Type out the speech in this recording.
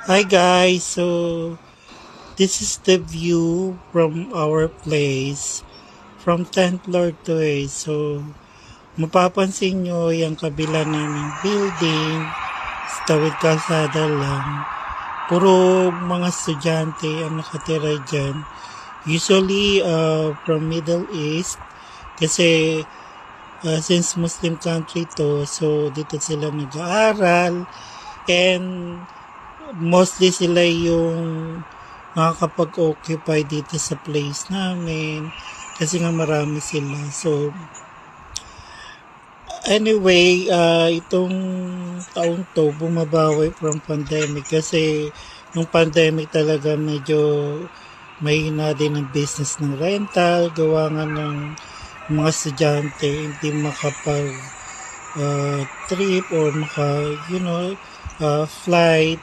Hi guys, so this is the view from our place from 10th floor to 8. So mapapansin nyo yung kabila naming building, sa tawid kalsada lang. Puro mga estudyante ang nakatira dyan. Usually from Middle East kasi since Muslim country to, so dito sila nag-aaral and mostly sila yung makakapag-occupy dito sa place namin kasi nga marami sila. So, anyway, itong taon to bumabawi from pandemic kasi nung pandemic talaga medyo mahina din ang business ng rental, gawa nga ng mga estudyante hindi makapag trip or flight